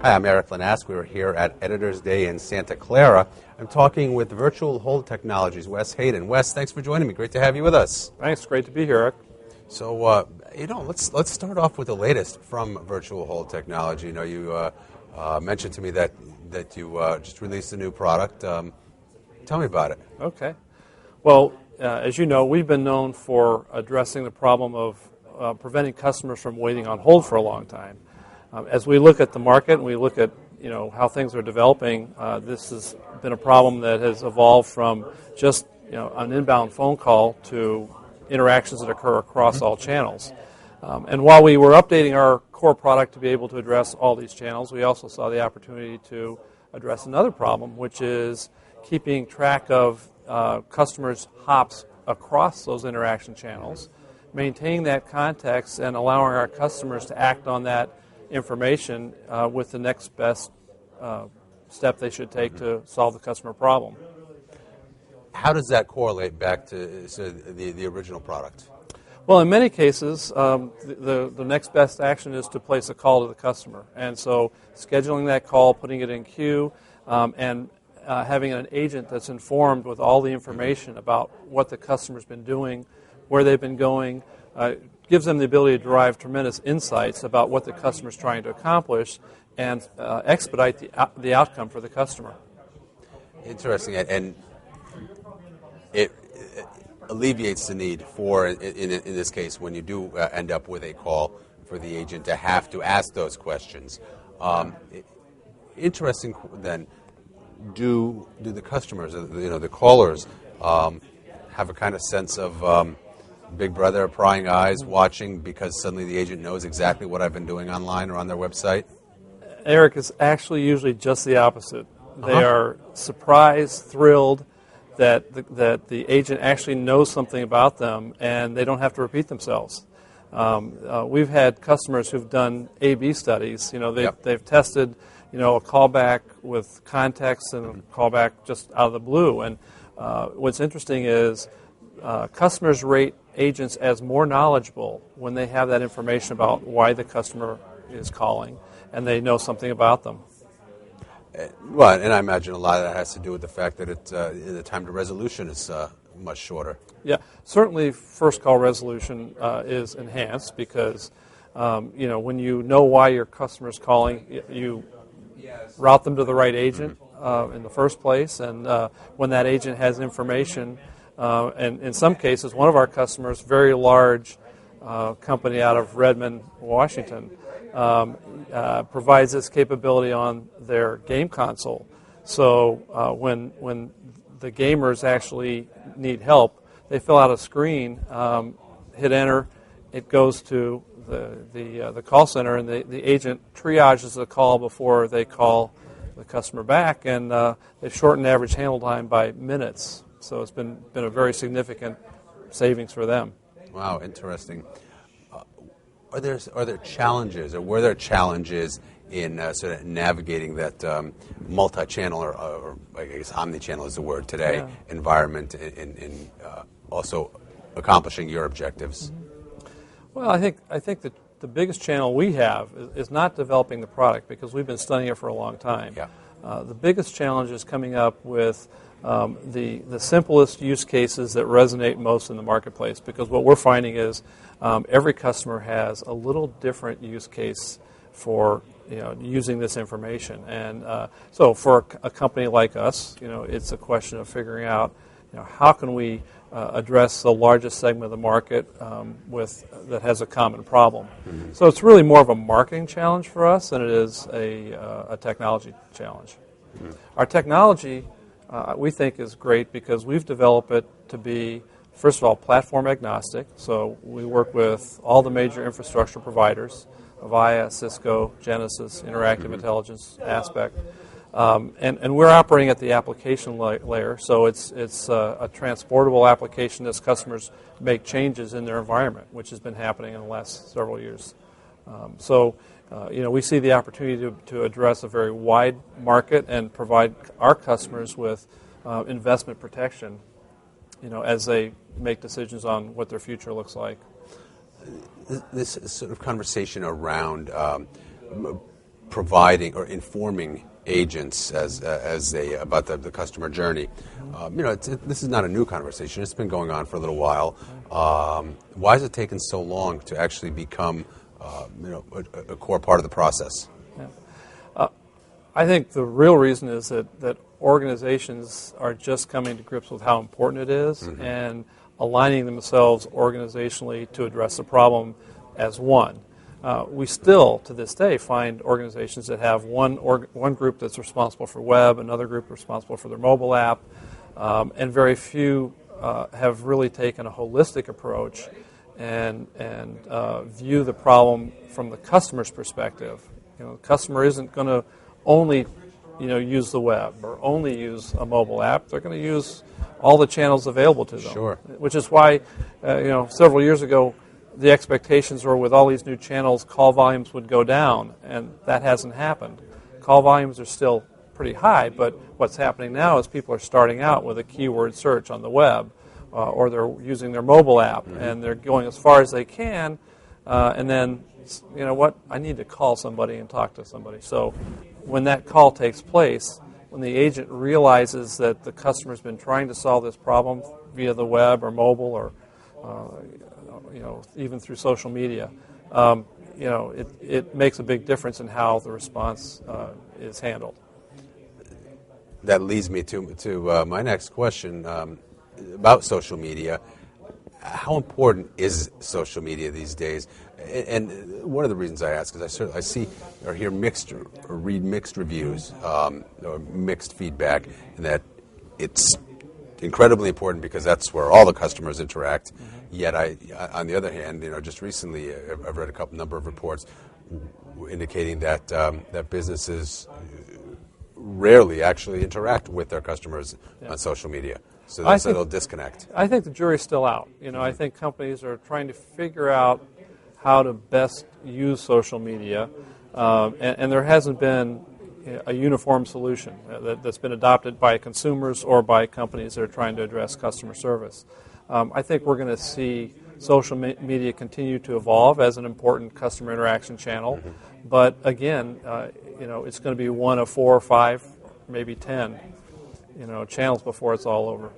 Hi, I'm Eric Lanask. We're here at Editors Day in Santa Clara. I'm talking with Virtual Hold Technologies, Wes Hayden. Wes, thanks for joining me. Great to have you with us. Thanks. Great to be here, Eric. So, let's start off with the latest from Virtual Hold Technology. You mentioned to me that you just released a new product. Tell me about it. Okay. Well, as you know, we've been known for addressing the problem of preventing customers from waiting on hold for a long time. As we look at the market and we look at how things are developing, this has been a problem that has evolved from just an inbound phone call to interactions that occur across all channels. And while we were updating our core product to be able to address all these channels, we also saw the opportunity to address another problem, which is keeping track of customers' hops across those interaction channels, maintaining that context, and allowing our customers to act on that information with the next best step they should take to solve the customer problem. How does that correlate back to the original product? Well, in many cases, the next best action is to place a call to the customer. And so scheduling that call, putting it in queue, and having an agent that's informed with all the information about what the customer's been doing, where they've been going, gives them the ability to derive tremendous insights about what the customer's trying to accomplish and expedite the outcome for the customer. Interesting. And it alleviates the need for, in this case, when you do end up with a call, for the agent to have to ask those questions. Interesting then, do the customers, the callers, have a kind of sense of Big Brother prying eyes watching because suddenly the agent knows exactly what I've been doing online or on their website? Eric, is actually usually just the opposite. They are surprised, thrilled that the agent actually knows something about them and they don't have to repeat themselves. We've had customers who've done A/B studies. They've tested a callback with context and a callback just out of the blue. And what's interesting is customers rate agents as more knowledgeable when they have that information about why the customer is calling and they know something about them. Well, and I imagine a lot of that has to do with the fact that the time to resolution is much shorter. Yeah, certainly first call resolution is enhanced because when you know why your customer is calling, you route them to the right agent in the first place, and when that agent has information, and in some cases, one of our customers, very large company out of Redmond, Washington, provides this capability on their game console. So when the gamers actually need help, they fill out a screen, hit enter, it goes to the call center, and the agent triages the call before they call the customer back, and they've shortened the average handle time by minutes. So it's been a very significant savings for them. Wow, interesting. Are there challenges, or were there challenges in sort of navigating that multi-channel or I guess omni-channel is the word today environment in also accomplishing your objectives? Well, I think that the biggest channel we have is not developing the product because we've been studying it for a long time. Yeah. The biggest challenge is coming up with the simplest use cases that resonate most in the marketplace, because what we're finding is every customer has a little different use case for using this information. And so for a company like us, it's a question of figuring out how can we address the largest segment of the market that has a common problem. Mm-hmm. So it's really more of a marketing challenge for us than it is a technology challenge. Mm-hmm. Our technology, we think, is great because we've developed it to be, first of all, platform agnostic. So we work with all the major infrastructure providers, Avaya, Cisco, Genesys, Interactive Intelligence, Aspect. And we're operating at the application layer, so it's a transportable application as customers make changes in their environment, which has been happening in the last several years. We see the opportunity to address a very wide market and provide our customers with investment protection, as they make decisions on what their future looks like. This sort of conversation around providing or informing agents about the customer journey. This is not a new conversation. It's been going on for a little while. Why has it taken so long to actually become a core part of the process? Yeah. I think the real reason is that organizations are just coming to grips with how important it is and aligning themselves organizationally to address the problem as one. We still, to this day, find organizations that have one group that's responsible for web, another group responsible for their mobile app, and very few have really taken a holistic approach and view the problem from the customer's perspective. The customer isn't going to only use the web or only use a mobile app. They're going to use all the channels available to them. Sure. Which is why, several years ago, the expectations were with all these new channels, call volumes would go down, and that hasn't happened. Call volumes are still pretty high, but what's happening now is people are starting out with a keyword search on the web, or they're using their mobile app, and they're going as far as they can, and then, I need to call somebody and talk to somebody. So when that call takes place, when the agent realizes that the customer's been trying to solve this problem via the web or mobile or even through social media, it makes a big difference in how the response is handled. That leads me to my next question about social media. How important is social media these days? And one of the reasons I ask is I see or hear mixed or read mixed reviews or mixed feedback, and that it's incredibly important because that's where all the customers interact. Yet, on the other hand, just recently I've read a number of reports indicating that that businesses rarely actually interact with their customers on social media. So there's a little disconnect. I think the jury's still out. I think companies are trying to figure out how to best use social media, and there hasn't been a uniform solution that's been adopted by consumers or by companies that are trying to address customer service. I think we're going to see social media continue to evolve as an important customer interaction channel, but again, it's going to be one of 4 or 5, maybe 10, channels before it's all over.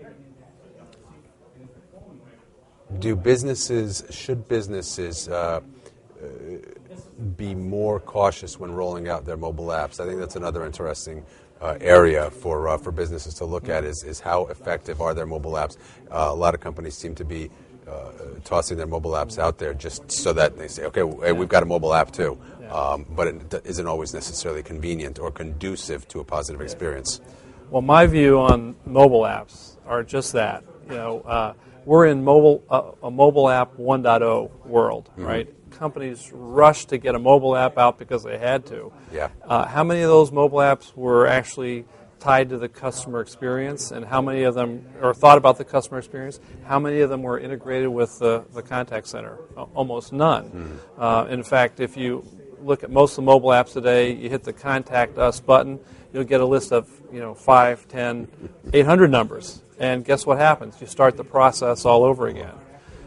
Should businesses be more cautious when rolling out their mobile apps? I think that's another interesting area for businesses to look at is how effective are their mobile apps. A lot of companies seem to be tossing their mobile apps out there just so that they say, okay, hey, we've got a mobile app too. But it isn't always necessarily convenient or conducive to a positive experience. Well, my view on mobile apps are just that. We're in a mobile app 1.0 world, right? Companies rushed to get a mobile app out because they had to. Yeah. How many of those mobile apps were actually tied to the customer experience, and how many of them, or thought about the customer experience, how many of them were integrated with the contact center? Almost none. In fact, if you look at most of the mobile apps today, you hit the Contact Us button, you'll get a list of 5, 10, 800 numbers. And guess what happens? You start the process all over again.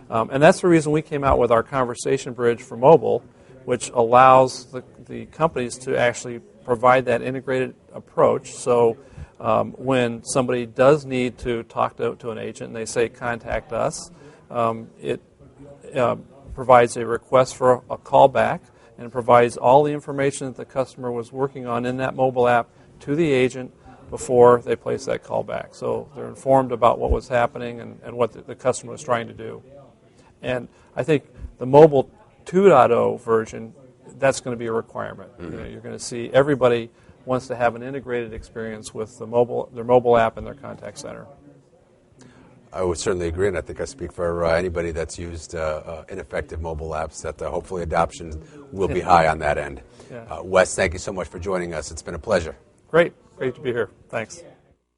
And that's the reason we came out with our Conversation Bridge for mobile, which allows the companies to actually provide that integrated approach. So when somebody does need to talk to an agent and they say, contact us, it provides a request for a callback and provides all the information that the customer was working on in that mobile app to the agent before they place that callback. So they're informed about what was happening and what the customer was trying to do. And I think the mobile 2.0 version, that's going to be a requirement. You're going to see everybody wants to have an integrated experience with their mobile app and their contact center. I would certainly agree, and I think I speak for anybody that's used ineffective mobile apps, that hopefully adoption will be high on that end. Yeah. Wes, thank you so much for joining us. It's been a pleasure. Great to be here. Thanks.